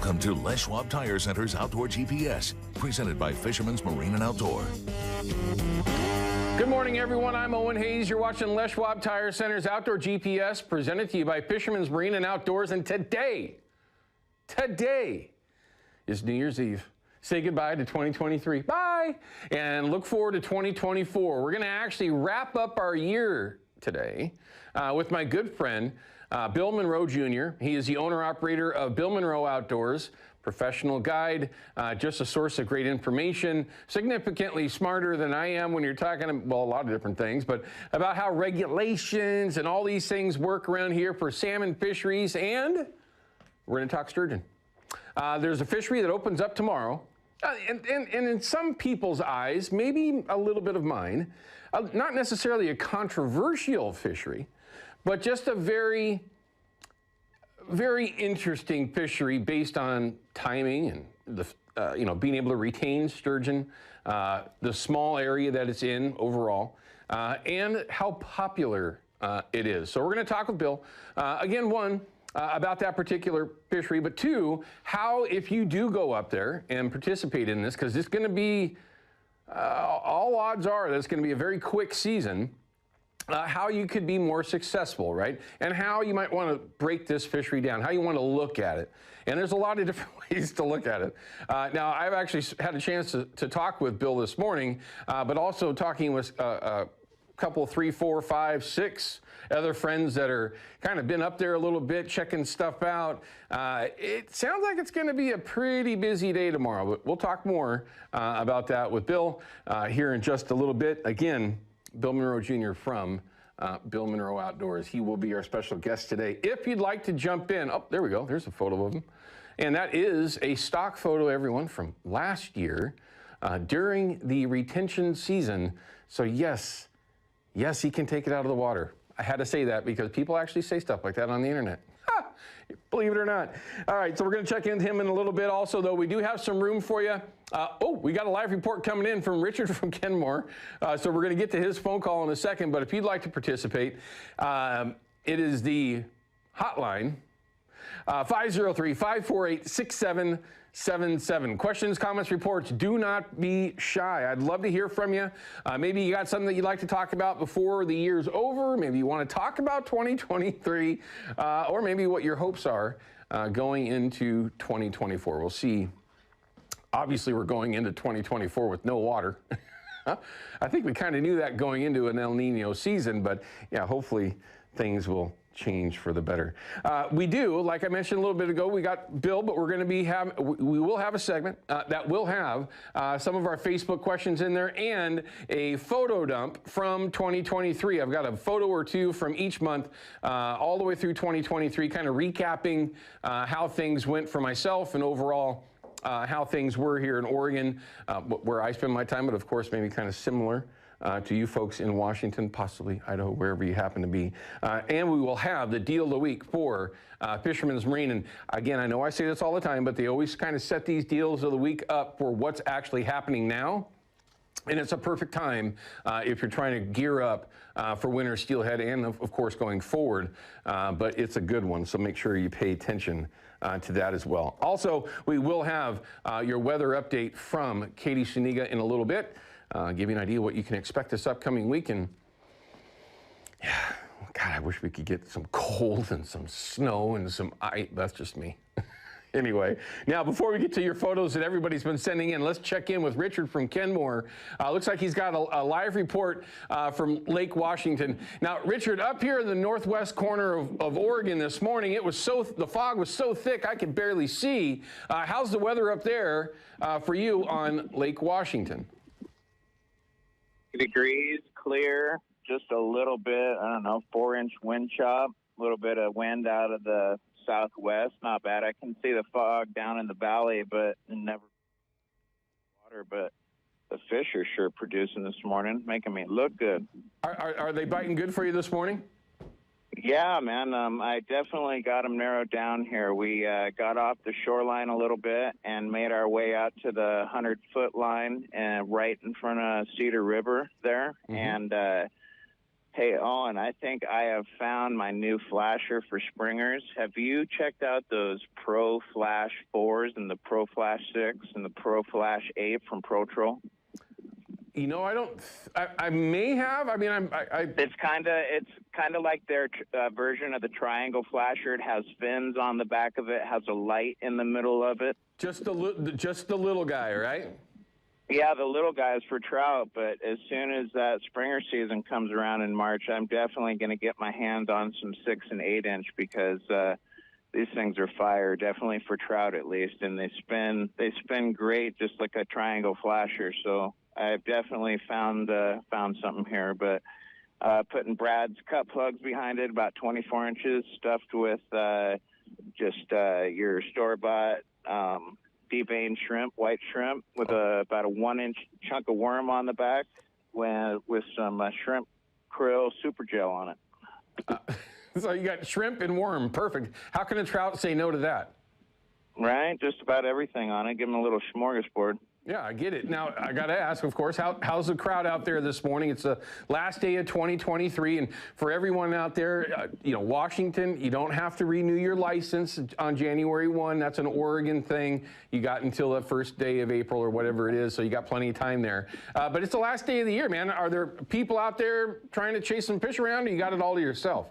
Welcome to Les Schwab Tire Center's Outdoor GPS, presented by Fisherman's Marine and Outdoor. Good morning, everyone. I'm Owen Hayes. You're watching Les Schwab Tire Center's Outdoor GPS, presented to you by Fisherman's Marine and Outdoors. And today is New Year's Eve. Say goodbye to 2023. Bye! And look forward to 2024. We're going to actually wrap up our year today with my good friend, Bill Monroe Jr. He is the owner-operator of Bill Monroe Outdoors, professional guide, just a source of great information, significantly smarter than I am when you're talking, well, a lot of different things, but about how regulations and all these things work around here for salmon fisheries, and we're going to talk sturgeon. There's a fishery that opens up tomorrow, and in some people's eyes, maybe a little bit of mine, not necessarily a controversial fishery, but just a very, very interesting fishery based on timing and the being able to retain sturgeon, the small area that it's in overall, and how popular it is. So we're going to talk with Bill again. One, about that particular fishery, but two, how if you do go up there and participate in this, because it's going to be all odds are that it's going to be a very quick season. How you could be more successful, right? And how you might want to break this fishery down, how you want to look at it. And there's a lot of different ways to look at it. Now, I've actually had a chance to talk with Bill this morning, but also talking with a couple, 3, 4, 5, 6 other friends that are kind of been up there a little bit, checking stuff out. It sounds like it's going to be a pretty busy day tomorrow, but we'll talk more about that with Bill here in just a little bit. Again, Bill Monroe Jr. from Bill Monroe Outdoors. He will be our special guest today. If you'd like to jump in, oh, there we go. There's a photo of him. And that is a stock photo, everyone, from last year during the retention season. So yes, he can take it out of the water. I had to say that because people actually say stuff like that on the internet. Believe it or not. All right, so we're going to check in with him in a little bit. Also, though, we do have some room for you. We got a live report coming in from Richard from Kenmore. So we're going to get to his phone call in a second. But if you'd like to participate, it is the hotline, 503-548-6777. Questions, comments, reports, do not be shy. I'd love to hear from you. Maybe you got something that you'd like to talk about before the year's over. Maybe you want to talk about 2023, or maybe what your hopes are going into 2024. We'll see. Obviously, we're going into 2024 with no water. I think we kind of knew that going into an El Nino season, but yeah, hopefully things will change for the better. We do, like I mentioned a little bit ago, we got Bill, but we're going to we will have a segment that will have some of our Facebook questions in there and a photo dump from 2023. I've got a photo or two from each month all the way through 2023, kind of recapping how things went for myself and overall how things were here in Oregon, where I spend my time, but of course maybe kind of similar to you folks in Washington, possibly Idaho, wherever you happen to be. And we will have the deal of the week for Fisherman's Marine. And again, I know I say this all the time, but they always kind of set these deals of the week up for what's actually happening now. And it's a perfect time if you're trying to gear up for winter steelhead and, of course, going forward. But it's a good one, so make sure you pay attention to that as well. Also, we will have your weather update from Katie Suniga in a little bit. Give you an idea what you can expect this upcoming week. And yeah, God, I wish we could get some cold and some snow and some ice. That's just me. Anyway, now before we get to your photos that everybody's been sending in, let's check in with Richard from Kenmore. Looks like he's got a live report from Lake Washington. Now, Richard, up here in the northwest corner of Oregon this morning, the fog was so thick I could barely see. How's the weather up there for you on Lake Washington? Degrees, clear, just a little bit, 4-inch wind chop, a little bit of wind out of the southwest, not bad. I can see the fog down in the valley, but never water, but the fish are sure producing this morning, making me look good. Are they biting good for you this morning? Yeah, man. I definitely got them narrowed down here. We got off the shoreline a little bit and made our way out to the 100-foot line right in front of Cedar River there. Mm-hmm. And Hey, Owen, I think I have found my new flasher for springers. Have you checked out those Pro Flash 4s and the Pro Flash 6 and the Pro Flash 8 from ProTroll? You know, I may have. I mean, It's kind of like their version of the triangle flasher. It has fins on the back of it, has a light in the middle of it. just the little guy, right? Yeah, the little guys for trout, but as soon as that springer season comes around in March, I'm definitely going to get my hands on some 6 and 8 inch because these things are fire, definitely for trout at least, and they spin great, just like a triangle flasher. So I've definitely found something here, but putting Brad's cut plugs behind it, about 24 inches, stuffed with just your store-bought deep vein shrimp, white shrimp, with about a 1-inch chunk of worm on the back, with some shrimp krill super gel on it. So you got shrimp and worm, perfect. How can a trout say no to that? Right, just about everything on it. Give them a little smorgasbord. Yeah, I get it. Now, I got to ask, of course, how's the crowd out there this morning? It's the last day of 2023, and for everyone out there, Washington, you don't have to renew your license on January 1. That's an Oregon thing. You got until the first day of April or whatever it is, so you got plenty of time there. But it's the last day of the year, man. Are there people out there trying to chase some fish around, or you got it all to yourself?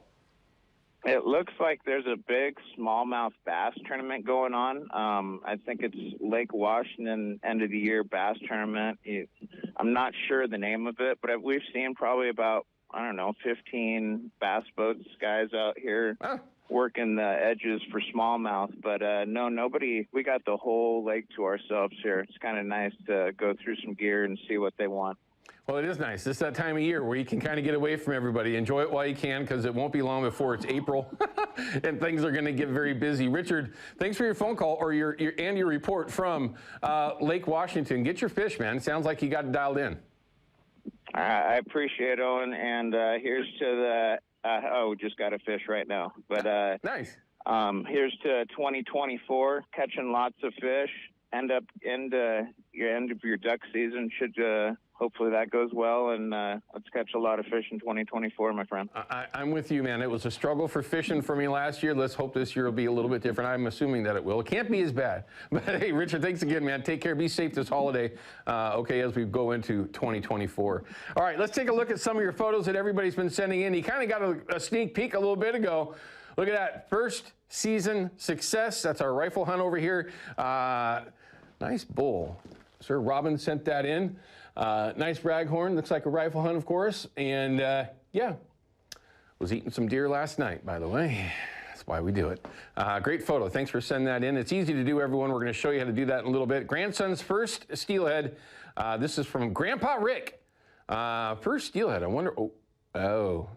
It looks like there's a big smallmouth bass tournament going on. I think it's Lake Washington end of the year bass tournament. I'm not sure the name of it, but we've seen probably about, 15 bass boats guys out here working the edges for smallmouth. But nobody, we got the whole lake to ourselves here. It's kind of nice to go through some gear and see what they want. Well, it is nice. It's that time of year where you can kind of get away from everybody. Enjoy it while you can, because it won't be long before it's April and things are going to get very busy. Richard, thanks for your phone call or your report from Lake Washington. Get your fish, man. Sounds like you got it dialed in. I appreciate it, Owen. And here's to the just got a fish right now. But nice. Here's to 2024, catching lots of fish. End of your duck season should hopefully that goes well, and let's catch a lot of fish in 2024, my friend. I'm with you, man. It was a struggle for fishing for me last year. Let's hope this year will be a little bit different. I'm assuming that it will. It can't be as bad. But hey, Richard, thanks again, man. Take care. Be safe this holiday, as we go into 2024. All right, let's take a look at some of your photos that everybody's been sending in. You kind of got a sneak peek a little bit ago. Look at that. First season success. That's our rifle hunt over here. Nice bull. Sir Robin sent that in. Nice raghorn. Looks like a rifle hunt, of course. And was eating some deer last night, by the way. That's why we do it. Great photo. Thanks for sending that in. It's easy to do, everyone. We're going to show you how to do that in a little bit. Grandson's first steelhead. This is from Grandpa Rick. First steelhead. I wonder. Oh.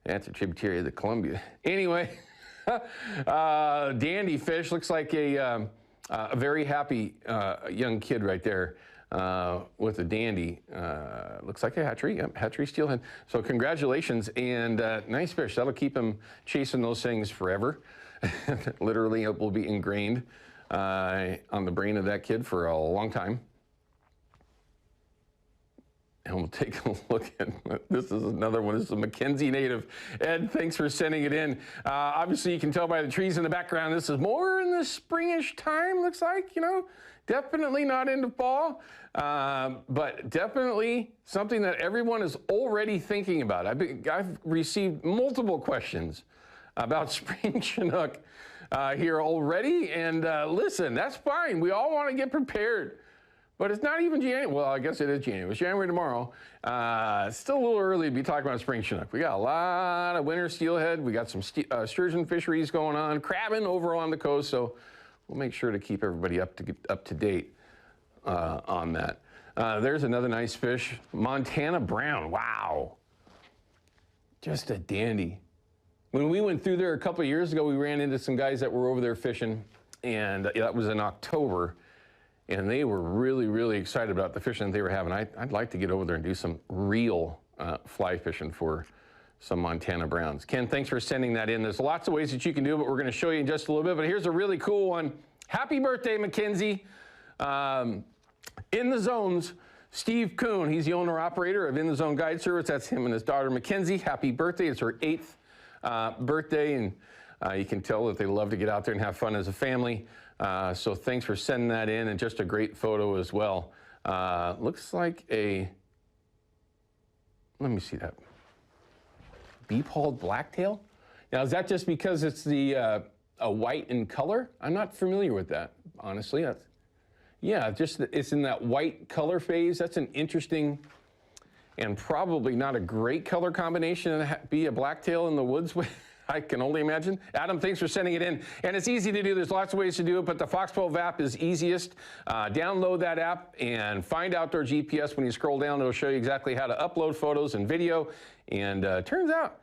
That's a tributary of the Columbia. Anyway, dandy fish. Looks like a very happy young kid right there with a dandy. Looks like a hatchery. Yep, hatchery steelhead. So congratulations, and nice fish. That'll keep him chasing those things forever. Literally, it will be ingrained on the brain of that kid for a long time. And we'll take a look at, this is another one. This is a Mackenzie native. Ed, thanks for sending it in. Obviously, you can tell by the trees in the background, this is more in the springish time, looks like, Definitely not into fall, but definitely something that everyone is already thinking about. I've received multiple questions about spring Chinook here already. And listen, that's fine. We all want to get prepared. But it's not even January. Well, I guess it is January. It's January tomorrow. It's still a little early to be talking about spring Chinook. We got a lot of winter steelhead. We got some sturgeon fisheries going on, crabbing over on the coast. So we'll make sure to keep everybody up to date on that. There's another nice fish, Montana brown. Wow, just a dandy. When we went through there a couple of years ago, we ran into some guys that were over there fishing, and that was in October. And they were really, really excited about the fishing that they were having. I'd like to get over there and do some real fly fishing for some Montana browns. Ken, thanks for sending that in. There's lots of ways that you can do it, but we're going to show you in just a little bit. But here's a really cool one. Happy birthday, Mackenzie. In the zones, Steve Kuhn, he's the owner-operator of In the Zone Guide Service. That's him and his daughter, Mackenzie. Happy birthday. It's her 8th birthday, and you can tell that they love to get out there and have fun as a family. So thanks for sending that in, and just a great photo as well. Looks like a, let me see that, beep-hauled blacktail? Now, is that just because it's the a white in color? I'm not familiar with that, honestly. Yeah, just it's in that white color phase. That's an interesting and probably not a great color combination to be a blacktail in the woods with. I can only imagine. Adam, thanks for sending it in. And it's easy to do. There's lots of ways to do it, but the Fox 12 app is easiest. Download that app and find Outdoor GPS. When you scroll down, it'll show you exactly how to upload photos and video. And turns out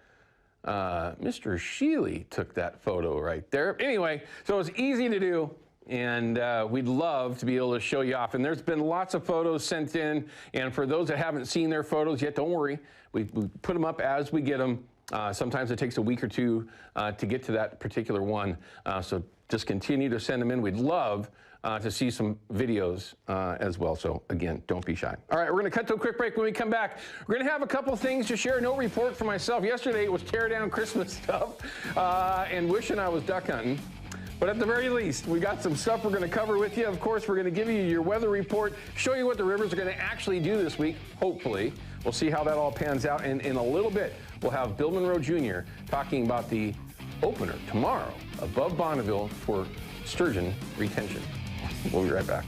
Mr. Sheely took that photo right there. Anyway, so it's easy to do. And we'd love to be able to show you off. And there's been lots of photos sent in. And for those that haven't seen their photos yet, don't worry. We put them up as we get them. Sometimes it takes a week or two to get to that particular one. So just continue to send them in. We'd love to see some videos as well. So again, don't be shy. All right, we're going to cut to a quick break. When we come back, we're going to have a couple things to share. No report for myself. Yesterday it was tear down Christmas stuff and wishing I was duck hunting. But at the very least, we got some stuff we're going to cover with you. Of course, we're going to give you your weather report, show you what the rivers are going to actually do this week, hopefully. We'll see how that all pans out. And in a little bit, we'll have Bill Monroe Jr. talking about the opener tomorrow above Bonneville for sturgeon retention. We'll be right back.